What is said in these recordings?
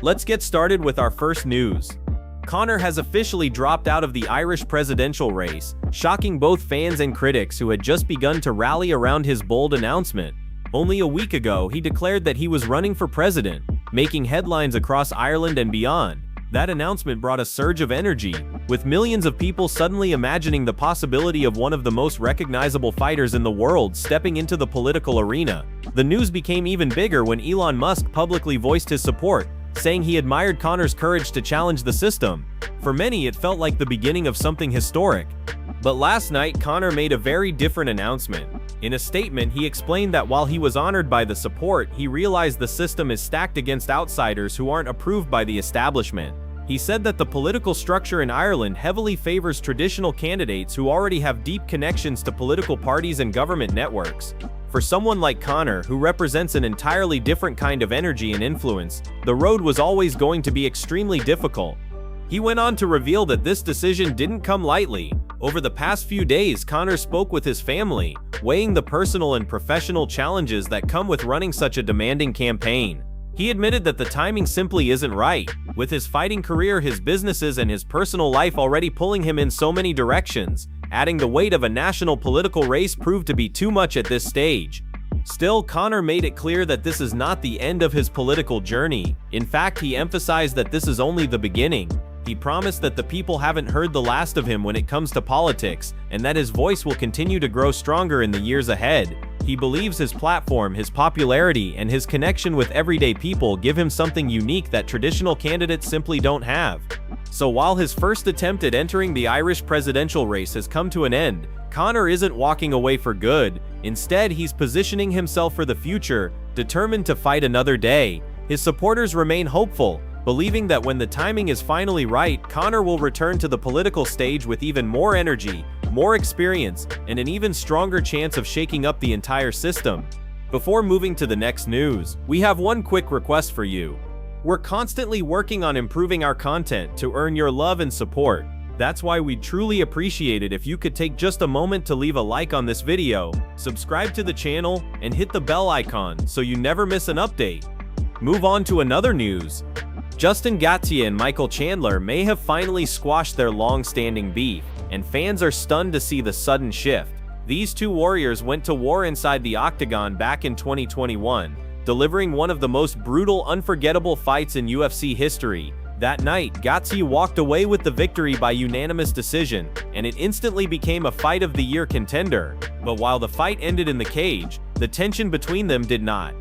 Let's get started with our first news. Conor has officially dropped out of the Irish presidential race, shocking both fans and critics who had just begun to rally around his bold announcement. Only a week ago, he declared that he was running for president, making headlines across Ireland and beyond. That announcement brought a surge of energy, with millions of people suddenly imagining the possibility of one of the most recognizable fighters in the world stepping into the political arena. The news became even bigger when Elon Musk publicly voiced his support, saying he admired Conor's courage to challenge the system. For many, it felt like the beginning of something historic. But last night, Conor made a very different announcement. In a statement, he explained that while he was honored by the support, he realized the system is stacked against outsiders who aren't approved by the establishment. He said that the political structure in Ireland heavily favors traditional candidates who already have deep connections to political parties and government networks. For someone like Conor, who represents an entirely different kind of energy and influence, the road was always going to be extremely difficult. He went on to reveal that this decision didn't come lightly. Over the past few days, Conor spoke with his family, weighing the personal and professional challenges that come with running such a demanding campaign. He admitted that the timing simply isn't right, with his fighting career, his businesses, and his personal life already pulling him in so many directions. Adding the weight of a national political race proved to be too much at this stage. Still, Conor made it clear that this is not the end of his political journey. In fact, he emphasized that this is only the beginning. He promised that the people haven't heard the last of him when it comes to politics, and that his voice will continue to grow stronger in the years ahead. He believes his platform, his popularity, and his connection with everyday people give him something unique that traditional candidates simply don't have. So while his first attempt at entering the Irish presidential race has come to an end, Conor isn't walking away for good. Instead, he's positioning himself for the future, determined to fight another day. His supporters remain hopeful, believing that when the timing is finally right, Conor will return to the political stage with even more energy, more experience, and an even stronger chance of shaking up the entire system. Before moving to the next news, we have one quick request for you. We're constantly working on improving our content to earn your love and support. That's why we'd truly appreciate it if you could take just a moment to leave a like on this video, subscribe to the channel, and hit the bell icon so you never miss an update. Move on to another news. Justin Gaethje and Michael Chandler may have finally squashed their long-standing beef, and fans are stunned to see the sudden shift. These two warriors went to war inside the octagon back in 2021, delivering one of the most brutal, unforgettable fights in UFC history. That night, Gaethje walked away with the victory by unanimous decision, and it instantly became a Fight of the Year contender. But while the fight ended in the cage, the tension between them did not.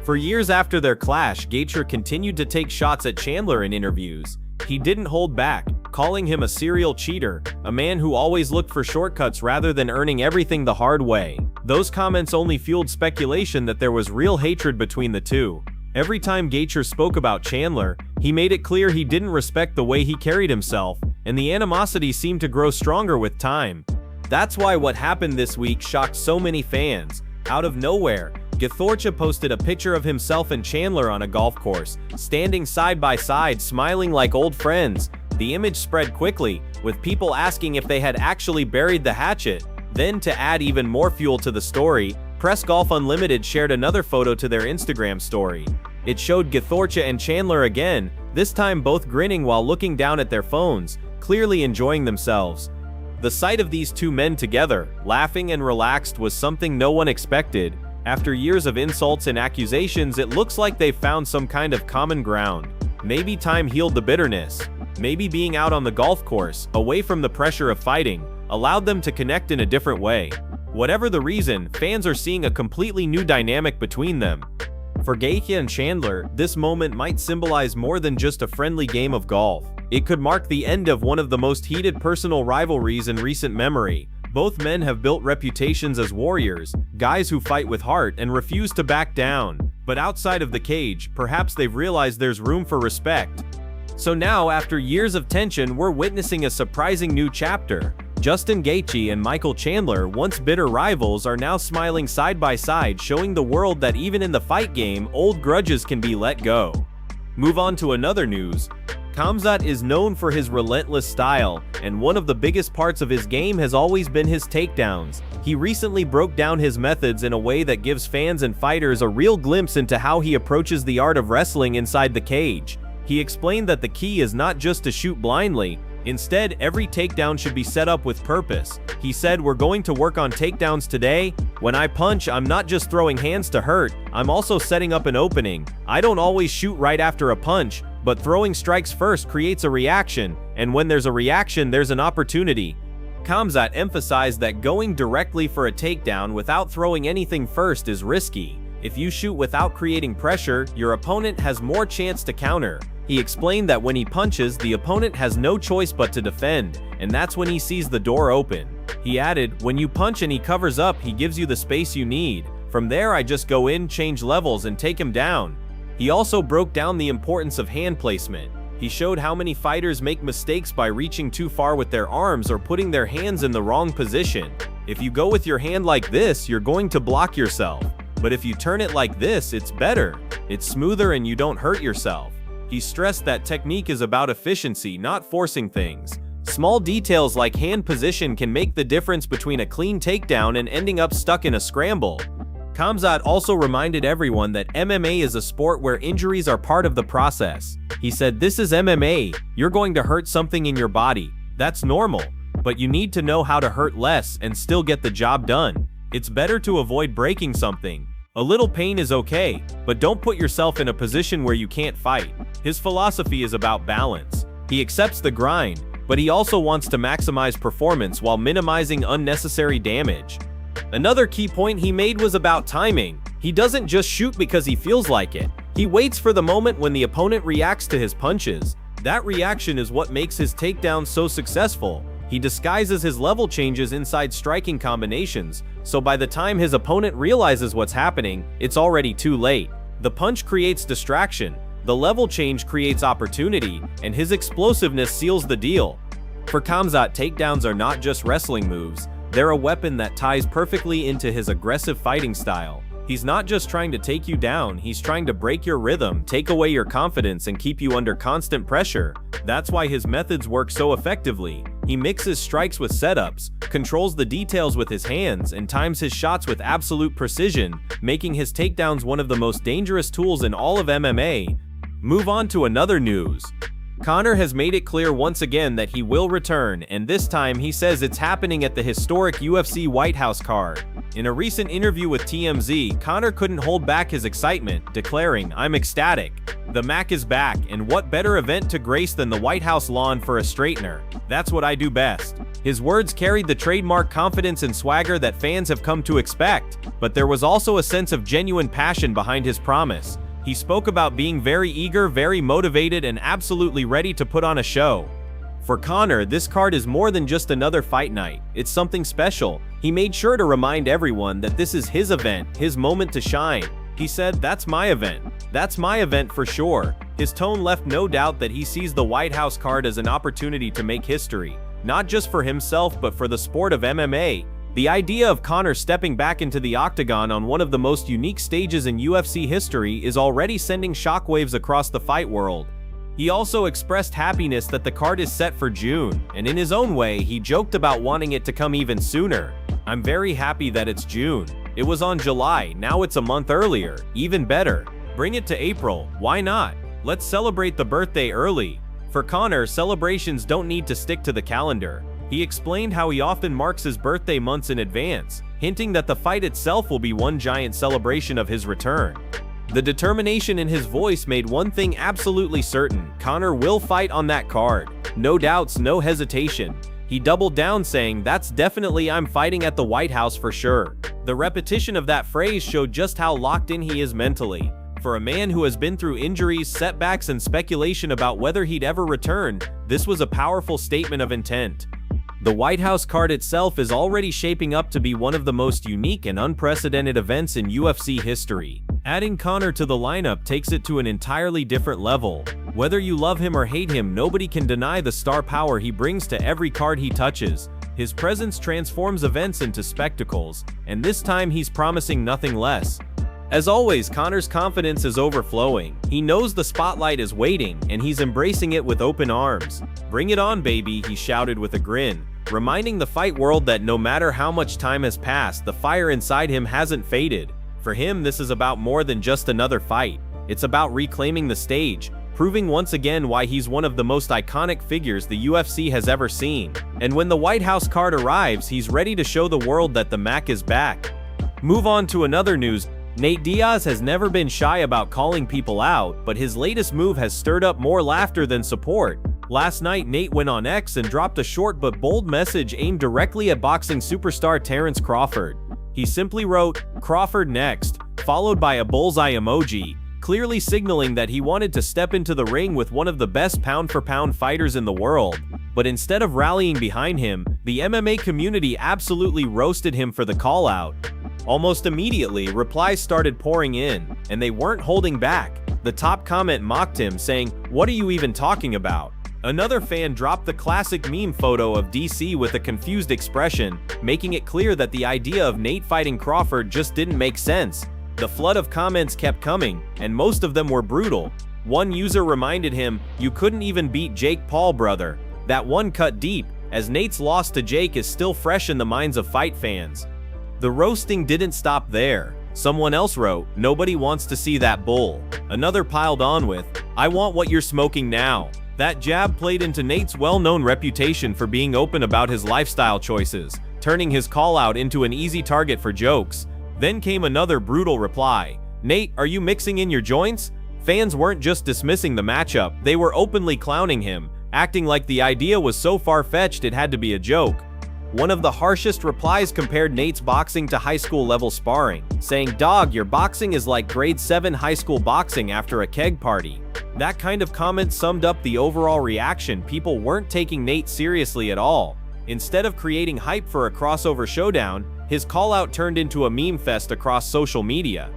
For years after their clash, Gaethje continued to take shots at Chandler in interviews. He didn't hold back, calling him a serial cheater, a man who always looked for shortcuts rather than earning everything the hard way. Those comments only fueled speculation that there was real hatred between the two. Every time Gaethje spoke about Chandler, he made it clear he didn't respect the way he carried himself, and the animosity seemed to grow stronger with time. That's why what happened this week shocked so many fans. Out of nowhere, Gaethje posted a picture of himself and Chandler on a golf course, standing side by side, smiling like old friends. The image spread quickly, with people asking if they had actually buried the hatchet. Then, to add even more fuel to the story, Press Golf Unlimited shared another photo to their Instagram story. It showed Gaethje and Chandler again, this time both grinning while looking down at their phones, clearly enjoying themselves. The sight of these two men together, laughing and relaxed, was something no one expected. After years of insults and accusations, it looks like they've found some kind of common ground. Maybe time healed the bitterness. Maybe being out on the golf course, away from the pressure of fighting, allowed them to connect in a different way. Whatever the reason, fans are seeing a completely new dynamic between them. For Gaethje and Chandler, this moment might symbolize more than just a friendly game of golf. It could mark the end of one of the most heated personal rivalries in recent memory. Both men have built reputations as warriors, guys who fight with heart and refuse to back down. But outside of the cage, perhaps they've realized there's room for respect. So now, after years of tension, we're witnessing a surprising new chapter. Justin Gaethje and Michael Chandler, once bitter rivals, are now smiling side by side, showing the world that even in the fight game, old grudges can be let go. Move on to another news. Khamzat is known for his relentless style, and one of the biggest parts of his game has always been his takedowns. He recently broke down his methods in a way that gives fans and fighters a real glimpse into how he approaches the art of wrestling inside the cage. He explained that the key is not just to shoot blindly. Instead, every takedown should be set up with purpose. He said, "We're going to work on takedowns today. When I punch, I'm not just throwing hands to hurt, I'm also setting up an opening. I don't always shoot right after a punch, but throwing strikes first creates a reaction, and when there's a reaction, there's an opportunity." Khamzat emphasized that going directly for a takedown without throwing anything first is risky. If you shoot without creating pressure, your opponent has more chance to counter. He explained that when he punches, the opponent has no choice but to defend, and that's when he sees the door open. He added, "When you punch and he covers up, he gives you the space you need. From there, I just go in, change levels, and take him down." He also broke down the importance of hand placement. He showed how many fighters make mistakes by reaching too far with their arms or putting their hands in the wrong position. If you go with your hand like this, you're going to block yourself. But if you turn it like this, it's better. It's smoother and you don't hurt yourself. He stressed that technique is about efficiency, not forcing things. Small details like hand position can make the difference between a clean takedown and ending up stuck in a scramble. Khamzat also reminded everyone that MMA is a sport where injuries are part of the process. He said, "This is MMA. You're going to hurt something in your body. That's normal. But you need to know how to hurt less and still get the job done. It's better to avoid breaking something. A little pain is okay, but don't put yourself in a position where you can't fight." His philosophy is about balance. He accepts the grind, but he also wants to maximize performance while minimizing unnecessary damage. Another key point he made was about timing. He doesn't just shoot because he feels like it. He waits for the moment when the opponent reacts to his punches. That reaction is what makes his takedowns so successful. He disguises his level changes inside striking combinations, so by the time his opponent realizes what's happening, it's already too late. The punch creates distraction, the level change creates opportunity, and his explosiveness seals the deal. For Khamzat, takedowns are not just wrestling moves, they're a weapon that ties perfectly into his aggressive fighting style. He's not just trying to take you down, he's trying to break your rhythm, take away your confidence, and keep you under constant pressure. That's why his methods work so effectively. He mixes strikes with setups, controls the details with his hands, and times his shots with absolute precision, making his takedowns one of the most dangerous tools in all of MMA. Move on to another news. Conor has made it clear once again that he will return, and this time he says it's happening at the historic UFC White House card. In a recent interview with TMZ, Conor couldn't hold back his excitement, declaring, "I'm ecstatic. The Mac is back, and what better event to grace than the White House lawn for a straightener? That's what I do best." His words carried the trademark confidence and swagger that fans have come to expect, but there was also a sense of genuine passion behind his promise. He spoke about being very eager, very motivated, and absolutely ready to put on a show. For Conor, this card is more than just another fight night. It's something special. He made sure to remind everyone that this is his event, his moment to shine. He said, "That's my event. That's my event for sure." His tone left no doubt that he sees the White House card as an opportunity to make history, not just for himself but for the sport of MMA. The idea of Conor stepping back into the octagon on one of the most unique stages in UFC history is already sending shockwaves across the fight world. He also expressed happiness that the card is set for June, and in his own way, he joked about wanting it to come even sooner. "I'm very happy that it's June. It was on July, now it's a month earlier. Even better. Bring it to April, why not? Let's celebrate the birthday early." For Conor, celebrations don't need to stick to the calendar. He explained how he often marks his birthday months in advance, hinting that the fight itself will be one giant celebration of his return. The determination in his voice made one thing absolutely certain: Conor will fight on that card. No doubts, no hesitation. He doubled down, saying, "That's definitely, I'm fighting at the White House for sure." The repetition of that phrase showed just how locked in he is mentally. For a man who has been through injuries, setbacks, and speculation about whether he'd ever return, this was a powerful statement of intent. The White House card itself is already shaping up to be one of the most unique and unprecedented events in UFC history. Adding Conor to the lineup takes it to an entirely different level. Whether you love him or hate him, nobody can deny the star power he brings to every card he touches. His presence transforms events into spectacles, and this time he's promising nothing less. As always, Conor's confidence is overflowing. He knows the spotlight is waiting, and he's embracing it with open arms. "Bring it on, baby," he shouted with a grin, reminding the fight world that no matter how much time has passed, the fire inside him hasn't faded. For him, this is about more than just another fight. It's about reclaiming the stage, proving once again why he's one of the most iconic figures the UFC has ever seen. And when the White House card arrives, he's ready to show the world that the Mac is back. Move on to another news. Nate Diaz has never been shy about calling people out, but his latest move has stirred up more laughter than support. Last night, Nate went on X and dropped a short but bold message aimed directly at boxing superstar Terence Crawford. He simply wrote, "Crawford next," followed by a bullseye emoji, clearly signaling that he wanted to step into the ring with one of the best pound-for-pound fighters in the world. But instead of rallying behind him, the MMA community absolutely roasted him for the call-out. Almost immediately, replies started pouring in, and they weren't holding back. The top comment mocked him, saying, "What are you even talking about?" Another fan dropped the classic meme photo of DC with a confused expression, making it clear that the idea of Nate fighting Crawford just didn't make sense. The flood of comments kept coming, and most of them were brutal. One user reminded him, "You couldn't even beat Jake Paul, brother." That one cut deep, as Nate's loss to Jake is still fresh in the minds of fight fans. The roasting didn't stop there. Someone else wrote, "Nobody wants to see that bull." Another piled on with, "I want what you're smoking now." That jab played into Nate's well-known reputation for being open about his lifestyle choices, turning his call-out into an easy target for jokes. Then came another brutal reply, "Nate, are you mixing in your joints?" Fans weren't just dismissing the matchup, they were openly clowning him, acting like the idea was so far-fetched it had to be a joke. One of the harshest replies compared Nate's boxing to high school level sparring, saying, "Dog, your boxing is like grade 7 high school boxing after a keg party." That kind of comment summed up the overall reaction. People weren't taking Nate seriously at all. Instead of creating hype for a crossover showdown, his call-out turned into a meme fest across social media.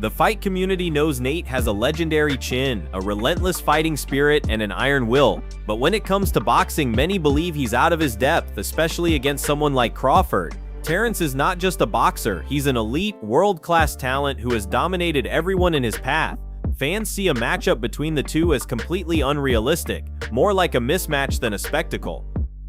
The fight community knows Nate has a legendary chin, a relentless fighting spirit, and an iron will. But when it comes to boxing, many believe he's out of his depth, especially against someone like Crawford. Terence is not just a boxer, he's an elite, world-class talent who has dominated everyone in his path. Fans see a matchup between the two as completely unrealistic, more like a mismatch than a spectacle.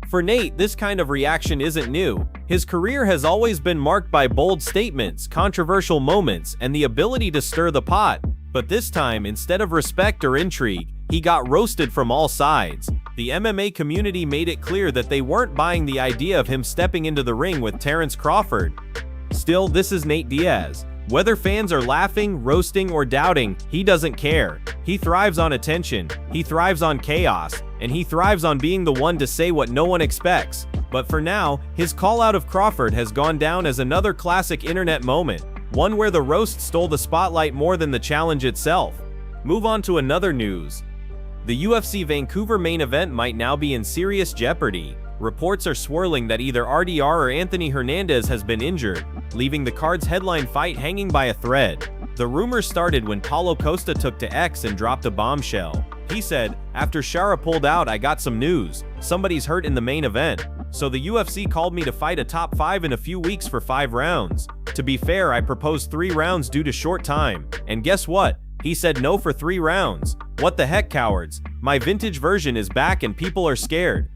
For Nate, this kind of reaction isn't new. His career has always been marked by bold statements, controversial moments, and the ability to stir the pot. But this time, instead of respect or intrigue, he got roasted from all sides. The MMA community made it clear that they weren't buying the idea of him stepping into the ring with Terence Crawford. Still, this is Nate Diaz. Whether fans are laughing, roasting, or doubting, he doesn't care. He thrives on attention, he thrives on chaos, and he thrives on being the one to say what no one expects. But for now, his call-out of Crawford has gone down as another classic internet moment, one where the roast stole the spotlight more than the challenge itself. Move on to another news. The UFC Vancouver main event might now be in serious jeopardy. Reports are swirling that either RDR or Anthony Hernandez has been injured, leaving the card's headline fight hanging by a thread. The rumors started when Paulo Costa took to X and dropped a bombshell. He said, "After Shara pulled out, I got some news. Somebody's hurt in the main event. So the UFC called me to fight a top 5 in a few weeks for 5 rounds. To be fair, I proposed 3 rounds due to short time. And guess what? He said no for 3 rounds. What the heck, cowards? My vintage version is back and people are scared."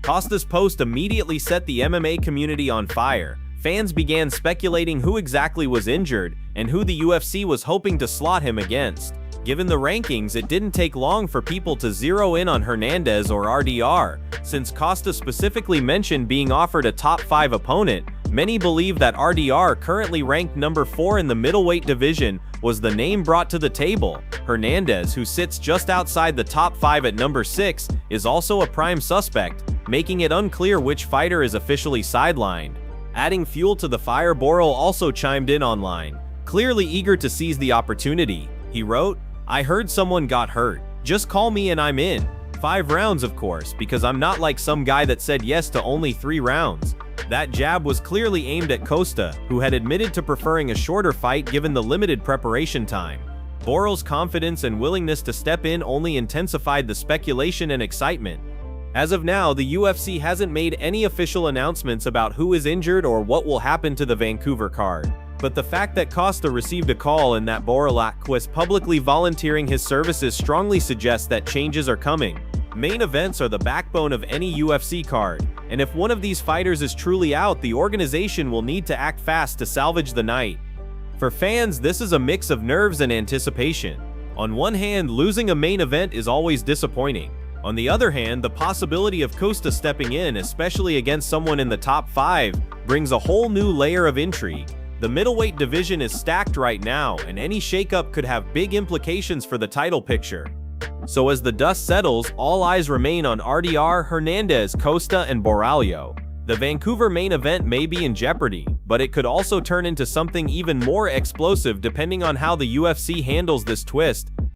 Costa's post immediately set the MMA community on fire. Fans began speculating who exactly was injured and who the UFC was hoping to slot him against. Given the rankings, it didn't take long for people to zero in on Hernandez or RDR. Since Costa specifically mentioned being offered a top 5 opponent, many believe that RDR, currently ranked number 4 in the middleweight division, was the name brought to the table. Hernandez, who sits just outside the top 5 at number 6, is also a prime suspect, making it unclear which fighter is officially sidelined. Adding fuel to the fire, Borrell also chimed in online, clearly eager to seize the opportunity. He wrote, "I heard someone got hurt. Just call me and I'm in. 5 rounds, of course, because I'm not like some guy that said yes to only 3 rounds. That jab was clearly aimed at Costa, who had admitted to preferring a shorter fight given the limited preparation time. Borrell's confidence and willingness to step in only intensified the speculation and excitement. As of now, the UFC hasn't made any official announcements about who is injured or what will happen to the Vancouver card. but the fact that Costa received a call and that Borlak was publicly volunteering his services strongly suggests that changes are coming. Main events are the backbone of any UFC card, and if one of these fighters is truly out, the organization will need to act fast to salvage the night. For fans, this is a mix of nerves and anticipation. On one hand, losing a main event is always disappointing. On the other hand, the possibility of Costa stepping in, especially against someone in the top 5, brings a whole new layer of intrigue. The middleweight division is stacked right now, and any shakeup could have big implications for the title picture. So as the dust settles, all eyes remain on RDR, Hernandez, Costa, and Borralho. The Vancouver main event may be in jeopardy, but it could also turn into something even more explosive depending on how the UFC handles this twist.